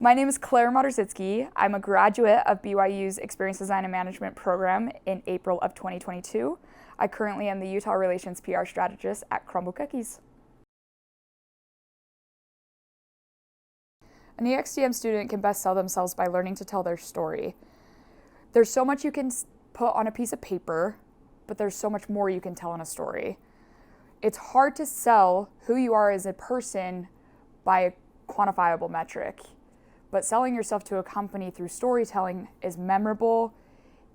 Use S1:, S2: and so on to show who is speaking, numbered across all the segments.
S1: My name is Claire Modersitsky. I'm a graduate of BYU's Experience Design and Management program in April of 2022. I currently am the Utah Relations PR strategist at Crumbl Cookies. An ExDM student can best sell themselves by learning to tell their story. There's so much you can put on a piece of paper, but there's so much more you can tell in a story. It's hard to sell who you are as a person by a quantifiable metric. But selling yourself to a company through storytelling is memorable,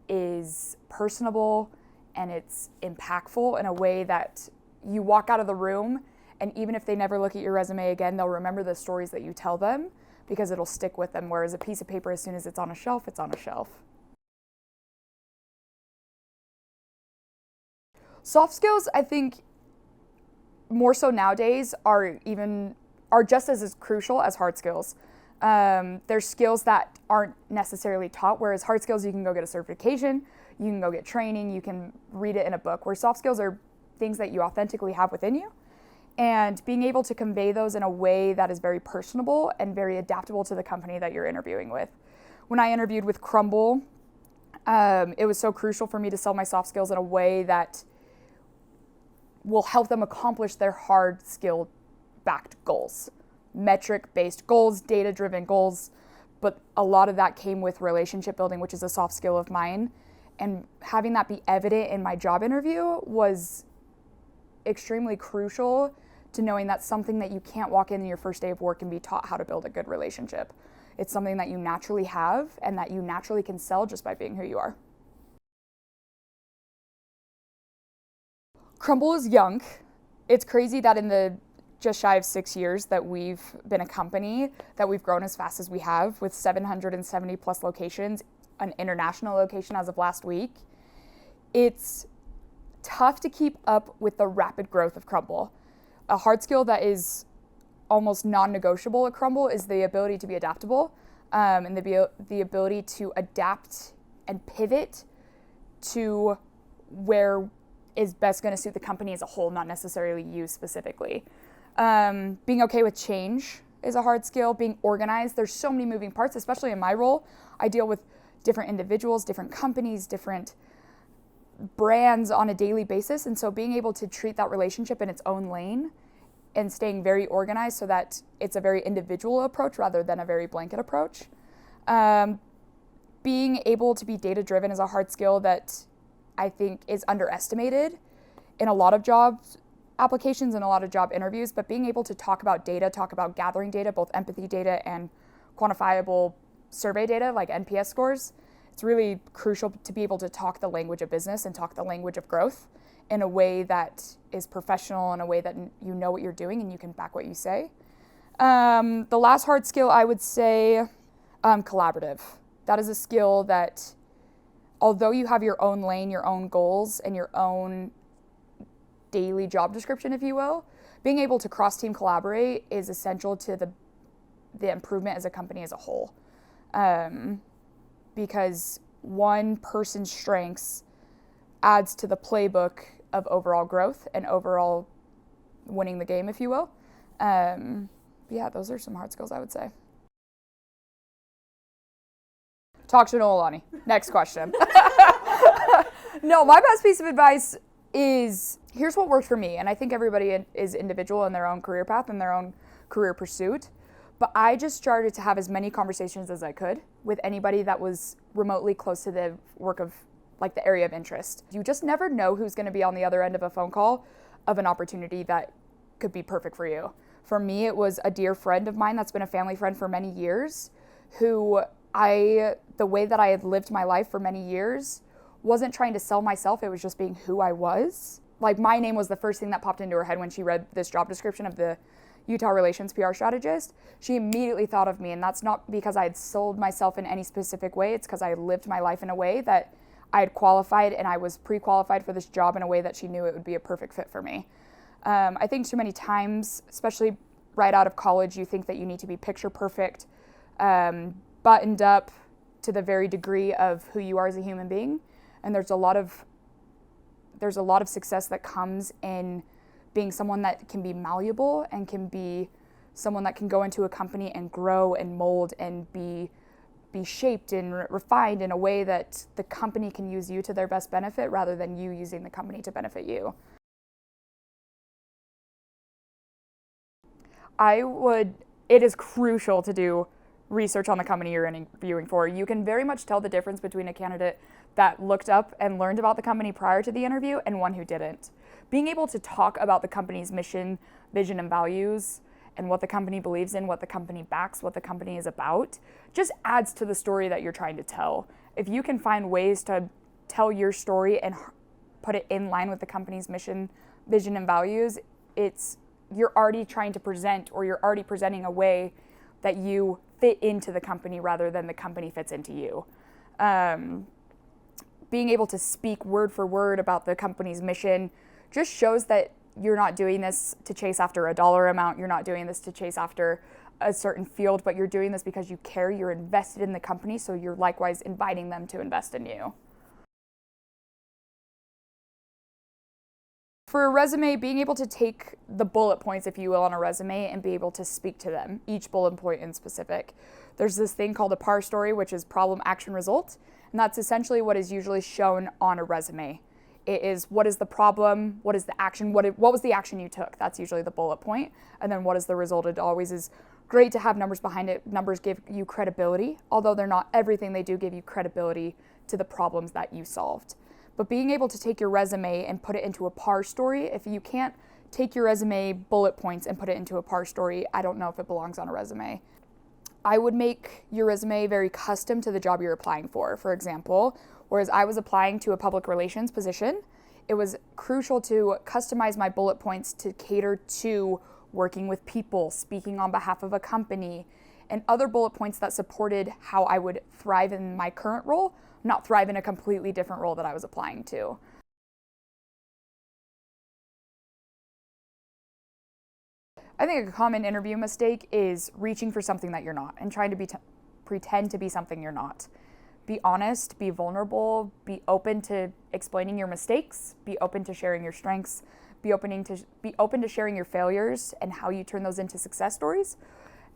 S1: is personable, and it's impactful in a way that you walk out of the room, and even if they never look at your resume again, they'll remember the stories that you tell them because it'll stick with them, whereas a piece of paper, as soon as it's on a shelf, it's on a shelf. Soft skills, I think, more so nowadays, are just as crucial as hard skills. There's skills that aren't necessarily taught, whereas hard skills, you can go get a certification, you can go get training, you can read it in a book, where soft skills are things that you authentically have within you. And being able to convey those in a way that is very personable and very adaptable to the company that you're interviewing with. When I interviewed with Crumbl, it was so crucial for me to sell my soft skills in a way that will help them accomplish their hard skill-backed goals. Metric-based goals, data-driven goals, but a lot of that came with relationship building, which is a soft skill of mine. And having that be evident in my job interview was extremely crucial to knowing that's something that you can't walk in your first day of work and be taught how to build a good relationship. It's something that you naturally have and that you naturally can sell just by being who you are. Crumbl is young. It's crazy that in the just shy of 6 years that we've been a company, that we've grown as fast as we have, with 770 plus locations, an international location as of last week. It's tough to keep up with the rapid growth of Crumbl. A hard skill that is almost non-negotiable at Crumbl is the ability to be adaptable, and the ability to adapt and pivot to where is best going to suit the company as a whole, not necessarily you specifically. Being okay with change is a hard skill. Being organized. There's so many moving parts, especially in my role. I deal with different individuals, different companies, different brands on a daily basis. And so being able to treat that relationship in its own lane and staying very organized so that it's a very individual approach rather than a very blanket approach. Being able to be data-driven is a hard skill that I think is underestimated in a lot of jobs applications and a lot of job interviews, but being able to talk about data, talk about gathering data, both empathy data and quantifiable survey data like NPS scores, it's really crucial to be able to talk the language of business and talk the language of growth in a way that is professional, in a way that you know what you're doing and you can back what you say. The last hard skill, I would say, collaborative. That is a skill that, although you have your own lane, your own goals, and your own daily job description, if you will, being able to cross-team collaborate is essential to the improvement as a company as a whole. Because one person's strengths adds to the playbook of overall growth and overall winning the game, if you will. Yeah, those are some hard skills, I would say. Talk to Noelani. Next question. No, my best piece of advice is, here's what worked for me. And I think everybody is individual in their own career path and their own career pursuit. But I just started to have as many conversations as I could with anybody that was remotely close to the work of, like, the area of interest. You just never know who's going to be on the other end of a phone call of an opportunity that could be perfect for you. For me, it was a dear friend of mine that's been a family friend for many years, who the way that I had lived my life for many years wasn't trying to sell myself, it was just being who I was. Like, my name was the first thing that popped into her head when she read this job description of the Utah Relations PR strategist. She immediately thought of me, and that's not because I had sold myself in any specific way, it's because I lived my life in a way that I had qualified and I was pre-qualified for this job in a way that she knew it would be a perfect fit for me. I think too many times, especially right out of college, you think that you need to be picture perfect, buttoned up to the very degree of who you are as a human being. And there's a lot of success that comes in being someone that can be malleable and can be someone that can go into a company and grow and mold and be shaped and refined in a way that the company can use you to their best benefit rather than you using the company to benefit you. It is crucial to do research on the company you're interviewing for. You can very much tell the difference between a candidate that looked up and learned about the company prior to the interview and one who didn't. Being able to talk about the company's mission, vision, and values, and what the company believes in, what the company backs, what the company is about, just adds to the story that you're trying to tell. If you can find ways to tell your story and put it in line with the company's mission, vision, and values, you're already trying to present, or you're already presenting a way that you fit into the company rather than the company fits into you. Being able to speak word for word about the company's mission just shows that you're not doing this to chase after a dollar amount, you're not doing this to chase after a certain field, but you're doing this because you care, you're invested in the company, so you're likewise inviting them to invest in you. For a resume, being able to take the bullet points, if you will, on a resume and be able to speak to them, each bullet point in specific. There's this thing called a PAR story, which is problem, action, result, and that's essentially what is usually shown on a resume. It is, what is the problem, what is the action, what was the action you took? That's usually the bullet point. And then what is the result? It always is great to have numbers behind it. Numbers give you credibility, although they're not everything, they do give you credibility to the problems that you solved. But being able to take your resume and put it into a PAR story, if you can't take your resume bullet points and put it into a PAR story, I don't know if it belongs on a resume. I would make your resume very custom to the job you're applying for. For example, whereas I was applying to a public relations position, it was crucial to customize my bullet points to cater to working with people, speaking on behalf of a company, and other bullet points that supported how I would thrive in my current role, not thrive in a completely different role that I was applying to. I think a common interview mistake is reaching for something that you're not and trying to pretend to be something you're not. Be honest, be vulnerable, be open to explaining your mistakes, be open to sharing your strengths, be open to sharing your failures and how you turn those into success stories,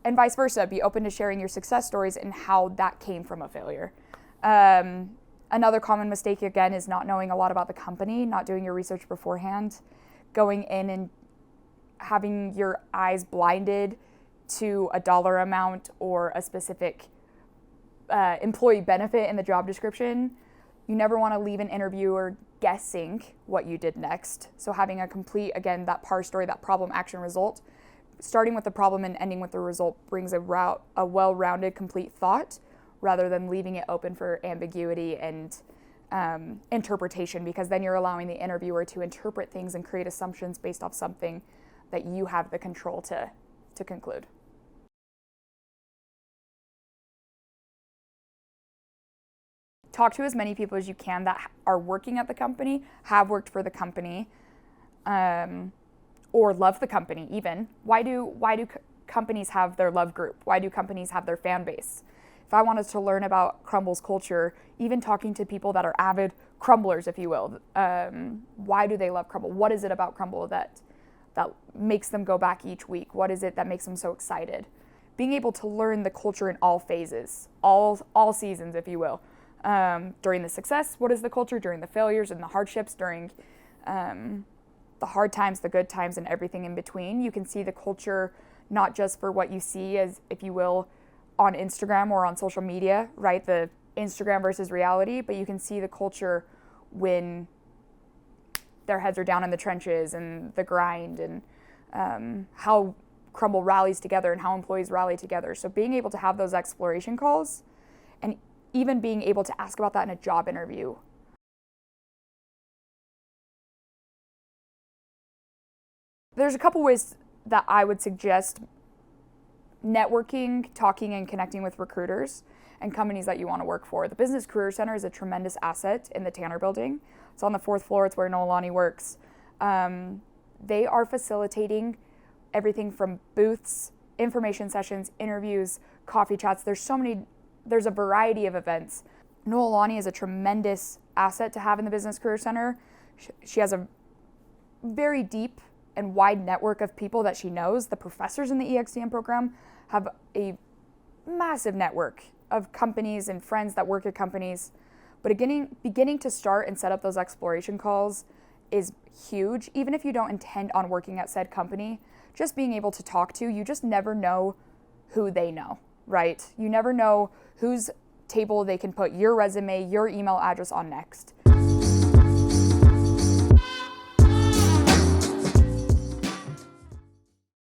S1: and vice versa. Be open to sharing your success stories and how that came from a failure. Another common mistake, again, is not knowing a lot about the company, not doing your research beforehand, going in and having your eyes blinded to a dollar amount or a specific employee benefit in the job description. You never want to leave an interviewer guessing what you did next. So having a complete, again, that PAR story, that problem, action, result, starting with the problem and ending with the result brings a well-rounded, complete thought, rather than leaving it open for ambiguity and interpretation, because then you're allowing the interviewer to interpret things and create assumptions based off something that you have the control to conclude. Talk to as many people as you can that are working at the company, have worked for the company, or love the company even. Why do companies have their love group? Why do companies have their fan base? If I wanted to learn about Crumbl's culture, even talking to people that are avid Crumblers, if you will, why do they love Crumbl? What is it about Crumbl that makes them go back each week? What is it that makes them so excited? Being able to learn the culture in all phases, all seasons, if you will. During the success, what is the culture? During the failures and the hardships, during the hard times, the good times, and everything in between. You can see the culture not just for what you see as, if you will, on Instagram or on social media, right? The Instagram versus reality, but you can see the culture when their heads are down in the trenches and the grind, and how Crumbl rallies together and how employees rally together. So being able to have those exploration calls and even being able to ask about that in a job interview. There's a couple ways that I would suggest networking, talking, and connecting with recruiters and companies that you want to work for. The Business Career Center is a tremendous asset in the Tanner building. It's on the 4th floor. It's where Noelani works. They are facilitating everything from booths, information sessions, interviews, coffee chats. There's a variety of events. Noelani is a tremendous asset to have in the Business Career Center. She has a very deep and wide network of people that she knows. The professors in the ExDM program have a massive network of companies and friends that work at companies. But beginning to start and set up those exploration calls is huge. Even if you don't intend on working at said company, just being able to talk to, you just never know who they know, right? You never know whose table they can put your resume, your email address on next.